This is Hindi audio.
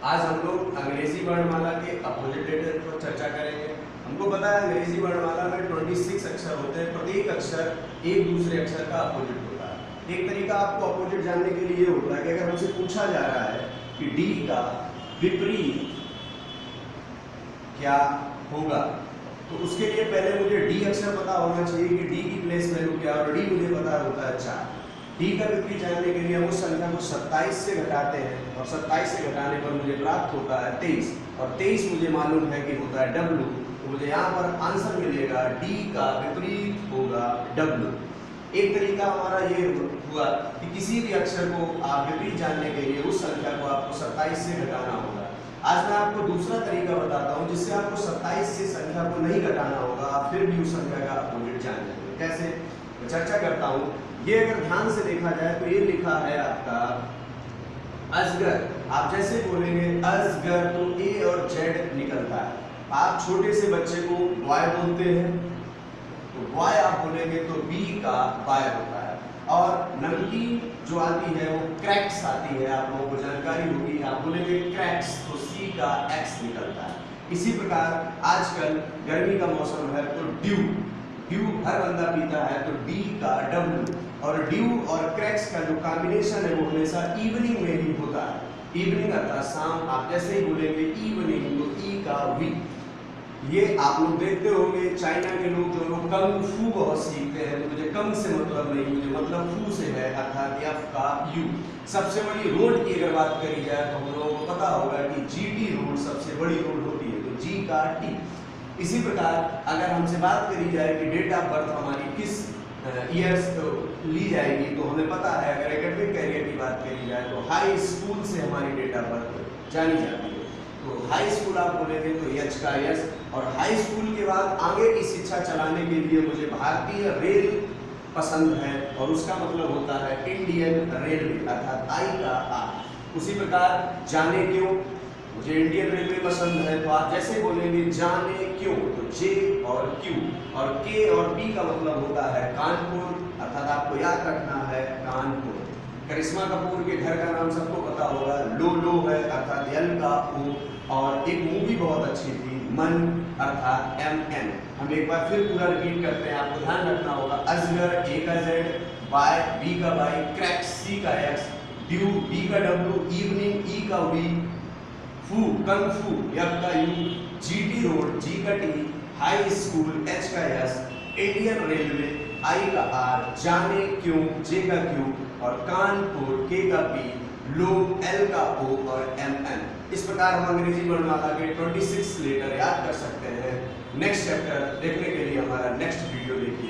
आज हम लोग अंग्रेजी वर्णमाला के अपोजिट लेटर पर चर्चा करेंगे। हमको पता है अंग्रेजी वर्णमाला में 26 अक्षर होते हैं, प्रत्येक अक्षर एक दूसरे अक्षर का अपोजिट होता है। एक तरीका आपको अपोजिट जानने के लिए होता है कि अगर हमसे पूछा जा रहा है कि डी का विपरीत क्या होगा, तो उसके लिए पहले मुझे डी अक्षर पता होना चाहिए कि डी की प्लेस वैल्यू क्या है, और डी मुझे पता होता है 4। डी का विपरीत जानने के लिए हम उस संख्या को 27 से घटाते हैं, और 27 से घटाने पर मुझे प्राप्त होता है 23, और 23 मुझे मालूम है कि होता है W। तो मुझे यहाँ पर आंसर मिलेगा डी का विपरीत होगा W। एक तरीका हमारा ये हुआ कि किसी भी अक्षर को आप विपरीत जानने के लिए उस संख्या को आपको 27 से घटाना होगा। आज मैं आपको दूसरा तरीका बताता हूँ जिससे आपको 27 से संख्या को नहीं घटाना होगा, आप फिर भी उस संख्या का अपोजिट जान लेंगे। कैसे, चर्चा करता हूँ। ये अगर ध्यान से देखा जाए तो ये लिखा है आपका अजगर। आप जैसे बोलेंगे अजगर तो ए और जेड निकलता है। आप छोटे से बच्चे को बॉय बोलते हैं तो बॉय आप बोलेंगे तो बी का बॉय होता है, और नमकीन जो आती है वो क्रैक्स आती है, आप लोगों को जानकारी होगी। आप बोलेंगे क्रैक्स तो सी का एक्स निकलता है। इसी प्रकार आजकल गर्मी का मौसम है तो ड्यू, ड्यू हर बंदा पीता है तो डी का डब्ल्यू, और ड्यू और क्रैक्स का जो कॉम्बिनेशन है वो हमेशा इवनिंग में ही होता है। इवनिंग अर्थात शाम, आप जैसे ही बोलेंगे इवनिंग तो ई का वी। ये आप लोग देखते होंगे चाइना के लोग जो लोग कंग फू बहुत सीखते हैं, तो मुझे कंग से मतलब नहीं, मुझे मतलब फू से है, अर्थात एफ का यू। सबसे बड़ी रोड की अगर बात करी जाए तो हम लोगों को पता होगा कि जीटी रोड सबसे बड़ी रोड होती है, तो जी का टी। इसी प्रकार अगर हमसे बात करी जाए कि डेट ऑफ बर्थ हमारी किस ईयर्स ली जाएगी, तो हमें पता है अगर एकेडमिक कैरियर की बात करी जाए तो हाई स्कूल से हमारी डेट ऑफ बर्थ जानी जाती है। तो हाई स्कूल आप बोलेंगे तो एच का यस, और हाई स्कूल के बाद आगे की शिक्षा चलाने के लिए मुझे भारतीय रेल पसंद है, और उसका मतलब होता है इंडियन रेलवे अर्थात आई का आर। उसी प्रकार जाने क्यों, मुझे इंडियन रेलवे पसंद है, तो आप जैसे बोलेंगे जाने क्यों तो जे और क्यू, और के और पी का मतलब होता है कानपुर, अर्थात आपको याद रखना है कानपुर। करिश्मा कपूर के घर का नाम सबको पता होगा, लो लो है अर्थात एल का ओ, और एक मूवी बहुत अच्छी थी मन अर्थात MN। हम एक बार फिर पूरा रिपीट करते हैं, आपको ध्यान रखना होगा। अजगर ए का जेड, बाय बी का बाई, क्रैक्स सी का एक्स, ड्यू बी का डब्ल्यू, इवनिंग ई का वी, फू कंग फू एफ का यू, जीटी रोड जी का टी, हाई स्कूल एच का एस, इंडियन रेलवे आई का आर, जाने क्यों जे का क्यू, और कानपुर के का पी, लोग एल का ओ और MN। इस प्रकार हम अंग्रेजी वर्णमाला के 26 लेटर याद कर सकते हैं। नेक्स्ट चैप्टर देखने के लिए हमारा नेक्स्ट वीडियो देखिए।